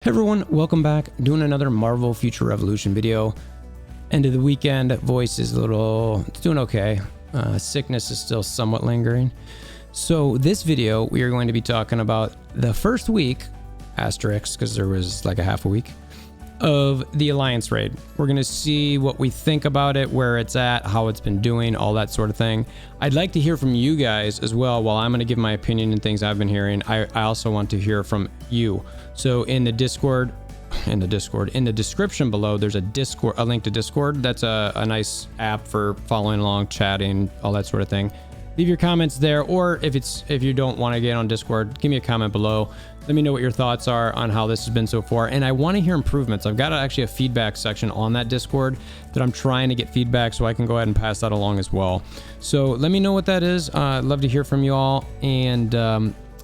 Hey everyone, welcome back. Doing another Marvel Future Revolution video. End of the weekend, voice is it's doing okay. Sickness is still somewhat lingering. So this video, we are going to be talking about the first week, asterisk, because there was like a half a week, of the Alliance raid. We're going to see what we think about it, where it's at, how it's been doing, all that sort of thing. I'd like to hear from you guys as well. While I'm going to give my opinion and things I've been hearing, I also want to hear from you. So in the description below, there's a link to Discord. That's a nice app for following along, chatting, all that sort of thing. Leave your comments there, or if you don't want to get on Discord, give me a comment below. Let me know what your thoughts are on how this has been so far, and I want to hear improvements. I've got actually a feedback section on that Discord that I'm trying to get feedback, so I can go ahead and pass that along as well. So let me know what that is. I'd love to hear from you all, and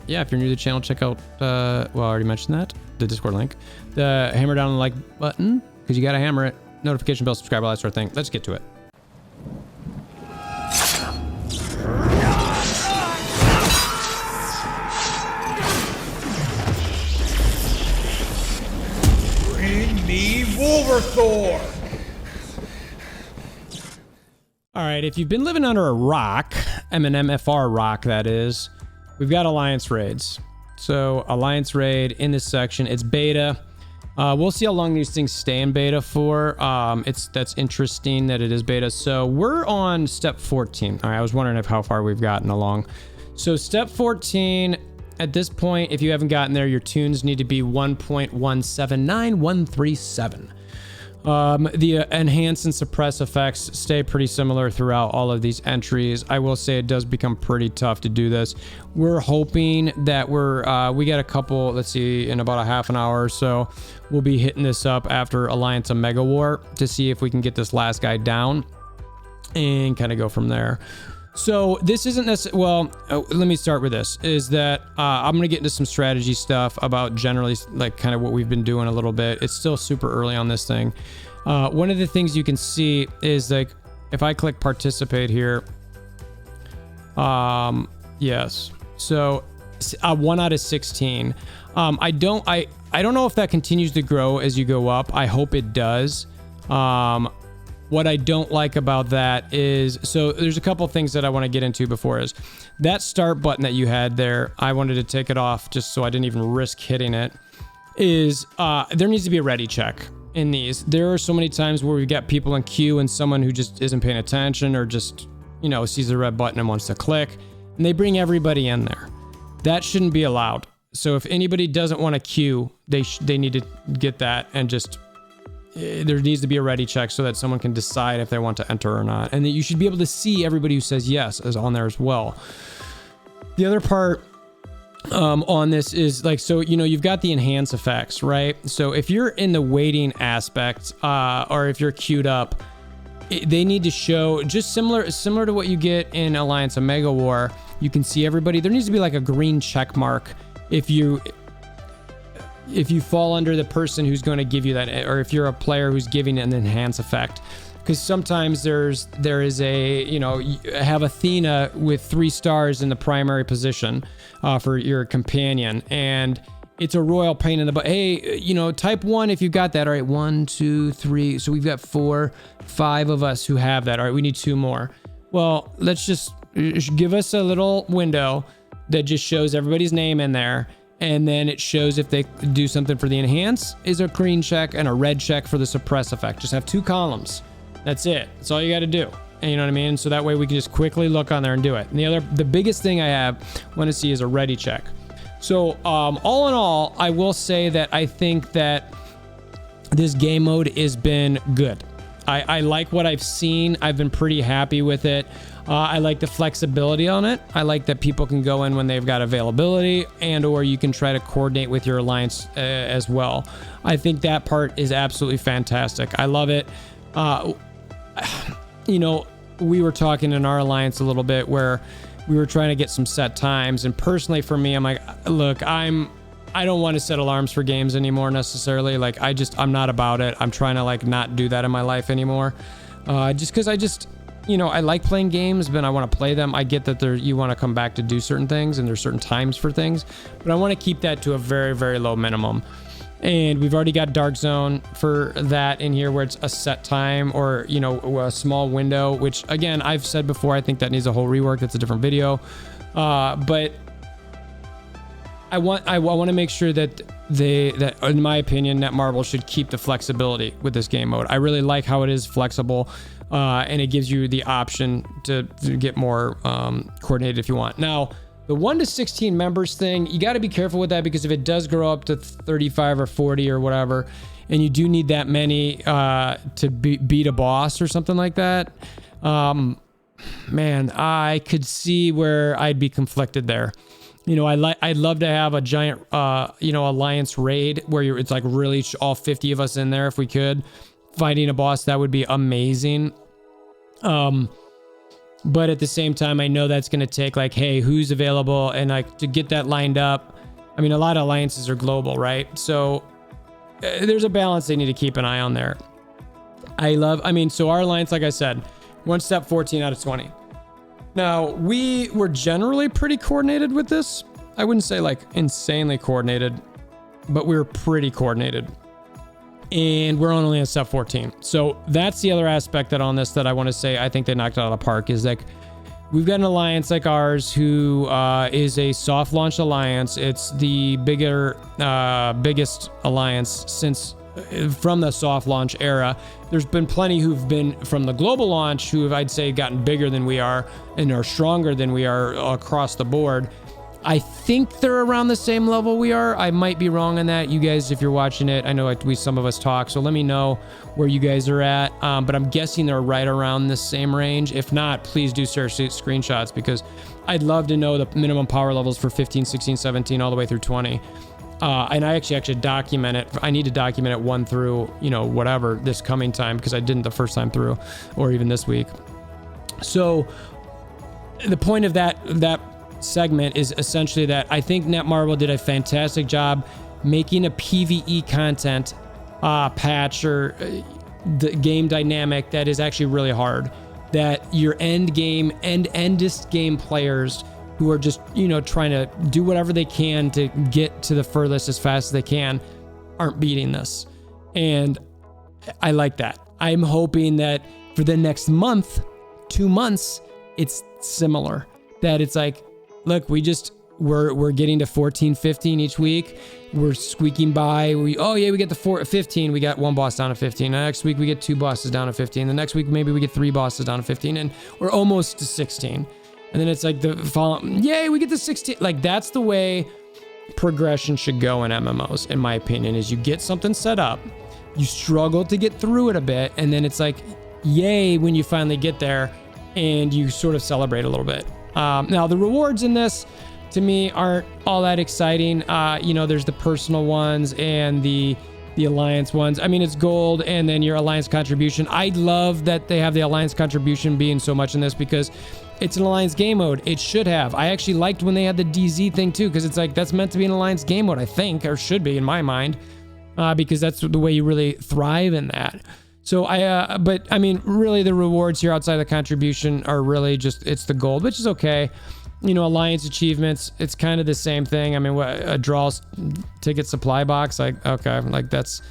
yeah, if you're new to the channel, check out, well, I already mentioned that, the Discord link. Hammer down the like button, because you got to hammer it. Notification bell, subscribe, all that sort of thing. Let's get to it. Bring me WolverThor! All right, if you've been living under a rock, MNMFR rock that is, we've got Alliance raids. So Alliance raid in this section, it's beta. We'll see how long these things stay in beta for. That's interesting that it is beta. So we're on step 14. All right, I was wondering how far we've gotten along. So step 14, at this point, if you haven't gotten there, your tunes need to be 1.179137. The enhance and suppress effects stay pretty similar throughout all of these entries. I will say it does become pretty tough to do this. We're hoping that we got a couple, let's see, in about a half an hour or so, we'll be hitting this up after Alliance of Mega War to see if we can get this last guy down and kind of go from there. So this isn't necessarily, well, let me start with this, is that I'm going to get into some strategy stuff about generally like kind of what we've been doing a little bit. It's still super early on this thing. One of the things you can see is like, if I click participate here, yes. So 1 out of 16. I don't know if that continues to grow as you go up. I hope it does. What I don't like about that is, so there's a couple things that I want to get into before is that start button that you had there. I wanted to take it off just so I didn't even risk hitting it. There needs to be a ready check in these. There are so many times where we've got people in queue and someone who just isn't paying attention or just, you know, sees the red button and wants to click, and they bring everybody in there. That shouldn't be allowed. So if anybody doesn't want to queue, they need to get that and just, there needs to be a ready check so that someone can decide if they want to enter or not. And that you should be able to see everybody who says yes is on there as well. The other part on this is like, so, you know, you've got the enhance effects, right? So if you're in the waiting aspect, or if you're queued up, they need to show just similar to what you get in Alliance of Mega War. You can see everybody. There needs to be like a green check mark if you fall under the person who's going to give you that, or if you're a player who's giving an enhance effect. Because sometimes there is a, you know, you have Athena with 3 stars in the primary position for your companion, and it's a royal pain in the butt. Hey, you know, type 1 if you've got that. All right, 1, 2, 3. So we've got 4, 5 of us who have that. All right, we need 2 more. Well, let's just give us a little window that just shows everybody's name in there. And then it shows if they do something for the enhance is a green check and a red check for the suppress effect. Just have 2 columns. That's it. That's all you got to do. And you know what I mean? So that way we can just quickly look on there and do it. And the biggest thing I want to see is a ready check. So all in all, I will say that I think that this game mode has been good. I like what I've seen. I've been pretty happy with it. I like the flexibility on it. I like that people can go in when they've got availability, and or you can try to coordinate with your alliance as well. I think that part is absolutely fantastic. I love it. You know, we were talking in our alliance a little bit where we were trying to get some set times, and personally for me, I'm like, look, I don't want to set alarms for games anymore necessarily. Like I'm not about it. I'm trying to like not do that in my life anymore. Just because you know, I like playing games, but I want to play them. I get that you want to come back to do certain things and there's certain times for things, but I want to keep that to a very, very low minimum. And we've already got Dark Zone for that in here, where it's a set time or, you know, a small window, which again, I've said before, I think that needs a whole rework. That's a different video. But I want to make sure that that in my opinion, Netmarble should keep the flexibility with this game mode. I really like how it is flexible, and it gives you the option to get more coordinated if you want. Now, the 1 to 16 members thing, you got to be careful with that, because if it does grow up to 35 or 40 or whatever, and you do need that many to beat a boss or something like that, man, I could see where I'd be conflicted there. You know, I'd love to have a giant, you know, alliance raid where it's like really all 50 of us in there if we could, fighting a boss. That would be amazing. But at the same time, I know that's going to take like, hey, who's available? And like to get that lined up. I mean, a lot of alliances are global, right? So there's a balance they need to keep an eye on there. So our alliance, like I said, 1 step 14 out of 20. Now, we were generally pretty coordinated with this. I wouldn't say like insanely coordinated, but we were pretty coordinated. And we're only at step 14. So that's the other aspect that on this that I want to say I think they knocked it out of the park, is like we've got an alliance like ours who is a soft launch alliance. It's the biggest alliance since from the soft launch era. There's been plenty who've been from the global launch who have, I'd say, gotten bigger than we are and are stronger than we are across the board. I think they're around the same level we are. I might be wrong on that. You guys, if you're watching it, I know some of us talk, so let me know where you guys are at. But I'm guessing they're right around the same range. If not, please do share screenshots, because I'd love to know the minimum power levels for 15, 16, 17, all the way through 20. And I actually document it. I need to document it 1 through, you know, whatever this coming time, because I didn't the first time through, or even this week. So the point of that segment is essentially that I think Netmarble did a fantastic job making a PvE content patch or the game dynamic that is actually really hard, that your endist game players who are just, you know, trying to do whatever they can to get to the furthest as fast as they can aren't beating this. And I like that. I'm hoping that for the next month, 2 months, it's similar, that it's like, look, we're getting to 14, 15 each week. We're squeaking by. We get to 15. We got 1 boss down to 15. The next week we get 2 bosses down to 15. The next week maybe we get 3 bosses down to 15, and we're almost to 16. And then it's like the following, yay, we get to 16. Like, that's the way progression should go in MMOs, in my opinion, is you get something set up, you struggle to get through it a bit, and then it's like, yay, when you finally get there, and you sort of celebrate a little bit. Now, the rewards in this, to me, aren't all that exciting. You know, there's the personal ones and the alliance ones. I mean, it's gold and then your alliance contribution. I love that they have the alliance contribution being so much in this, because it's an alliance game mode. It should have. I actually liked when they had the DZ thing too, because it's like, that's meant to be an alliance game mode, I think, or should be in my mind, because that's the way you really thrive in that. So but I mean, really the rewards here outside of the contribution are really just, it's the gold, which is okay. You know, alliance achievements, it's kind of the same thing. I mean, a draw ticket supply box, like, okay, like that's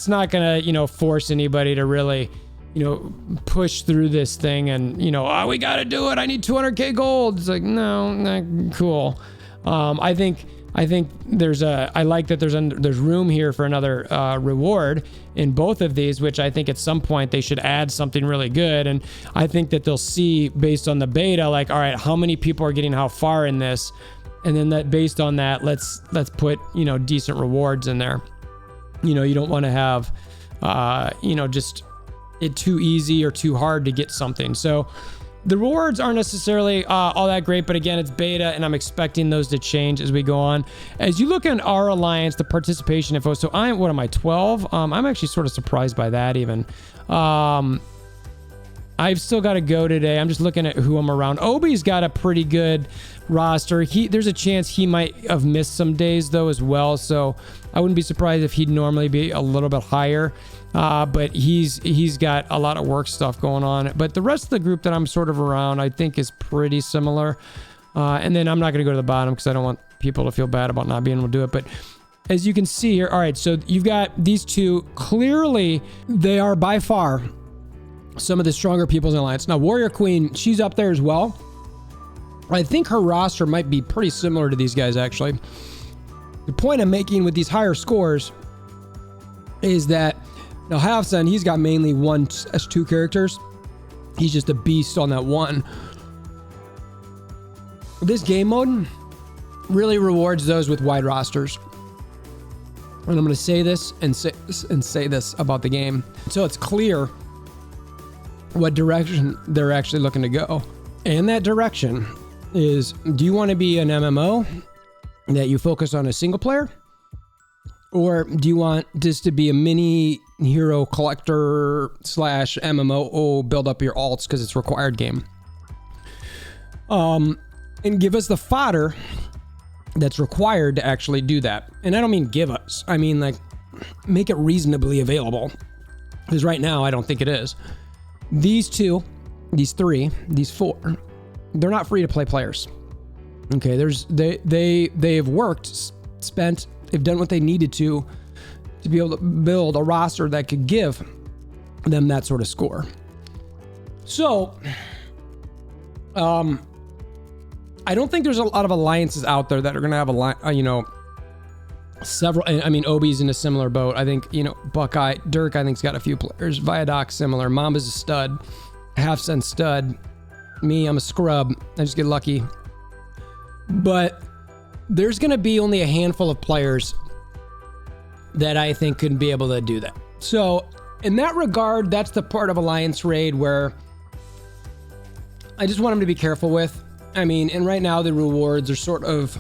not gonna, you know, force anybody to really, you know, push through this thing and, you know, we gotta do it, I need 200k gold. It's like, no, cool. I think I like that there's room here for another reward in both of these, which I think at some point they should add something really good. And I think that they'll see based on the beta, like, all right, how many people are getting how far in this, and then that based on that, let's put, you know, decent rewards in there. You know, you don't want to have you know, just it too easy or too hard to get something. So the rewards aren't necessarily all that great, but again, it's beta, and I'm expecting those to change as we go on. As you look at our alliance, the participation info, so what am I, 12? I'm actually sort of surprised by that even. I've still got to go today. I'm just looking at who I'm around. Obi's got a pretty good roster. There's a chance he might have missed some days though as well, so I wouldn't be surprised if he'd normally be a little bit higher. But he's got a lot of work stuff going on. But the rest of the group that I'm sort of around, I think, is pretty similar. And then I'm not going to go to the bottom because I don't want people to feel bad about not being able to do it. But as you can see here, all right, so you've got these two. Clearly, they are by far some of the stronger peoples in the alliance. Now, Warrior Queen, she's up there as well. I think her roster might be pretty similar to these guys, actually. The point I'm making with these higher scores is that now Halfson, he's got mainly 1/2 characters. He's just a beast on that one. This game mode really rewards those with wide rosters. And I'm going to say this and say this about the game, so it's clear what direction they're actually looking to go. And that direction is, do you want to be an MMO that you focus on a single player? Or do you want this to be a mini hero collector / MMO, build up your alts because it's a required game? And give us the fodder that's required to actually do that. And I don't mean give us, I mean like make it reasonably available. Because right now I don't think it is. These two, these three, these four, they're not free to play players. Okay, they've worked, spent, they've done what they needed to be able to build a roster that could give them that sort of score. So, I don't think there's a lot of alliances out there that are going to have several. I mean, Obi's in a similar boat. I think, Buckeye, Dirk, I think's got a few players. Viadoc, similar. Mamba's a stud. Halfson, stud. Me, I'm a scrub. I just get lucky. But there's going to be only a handful of players that I think could be able to do that. So, in that regard, that's the part of Alliance Raid where I just want them to be careful with. I mean, and right now the rewards are sort of,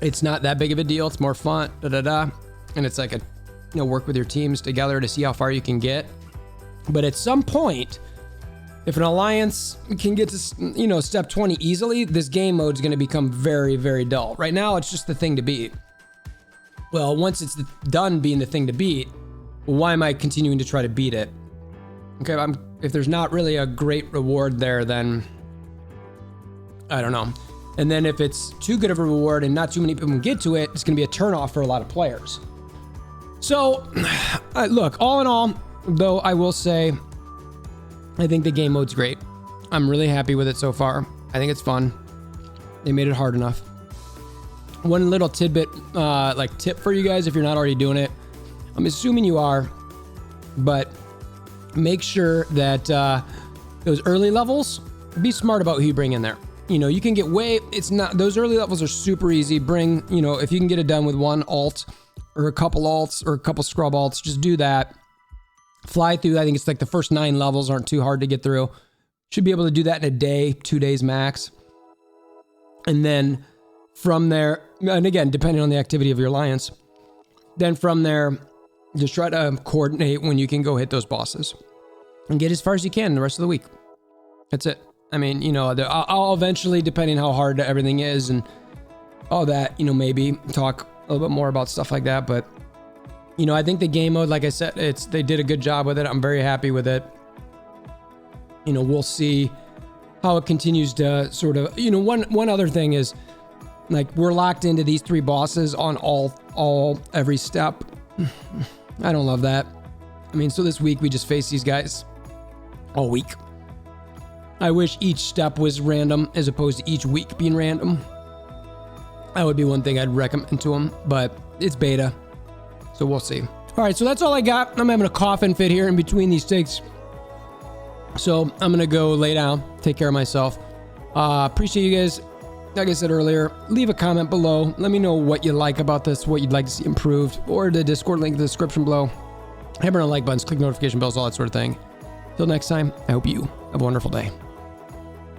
it's not that big of a deal. It's more fun, and it's like work with your teams together to see how far you can get. But at some point, if an alliance can get to, step 20 easily, this game mode is going to become very, very dull. Right now, it's just the thing to beat. Well, once it's done being the thing to beat, why am I continuing to try to beat it? Okay, if there's not really a great reward there, then I don't know. And then if it's too good of a reward and not too many people can get to it, it's going to be a turnoff for a lot of players. So, look, all in all, though, I will say, I think the game mode's great. I'm really happy with it so far. I think it's fun. They made it hard enough. One little tidbit, tip for you guys if you're not already doing it. I'm assuming you are, but make sure that those early levels, be smart about who you bring in there. You can get those early levels are super easy. Bring, if you can get it done with one alt or a couple alts or a couple scrub alts, just do that. Fly through. I think it's like the first 9 levels aren't too hard to get through. Should be able to do that in a day, 2 days max. And then from there, and again, depending on the activity of your alliance, then from there, just try to coordinate when you can go hit those bosses and get as far as you can the rest of the week. That's it. I mean, I'll eventually, depending how hard everything is and all that, maybe talk a little bit more about stuff like that. But, I think the game mode, like I said, they did a good job with it. I'm very happy with it. We'll see how it continues to sort of, one other thing is, like, we're locked into these 3 bosses on every step. I don't love that. I mean, so this week we just face these guys all week. I wish each step was random as opposed to each week being random. That would be one thing I'd recommend to them, but it's beta, so we'll see. All right, so that's all I got. I'm having a coughing fit here in between these takes, so I'm gonna go lay down, take care of myself. Appreciate you guys. Like I said earlier, leave a comment below. Let me know what you like about this, what you'd like to see improved, or the Discord link in the description below. Hammer on like buttons, click notification bells, all that sort of thing. Till next time, I hope you have a wonderful day.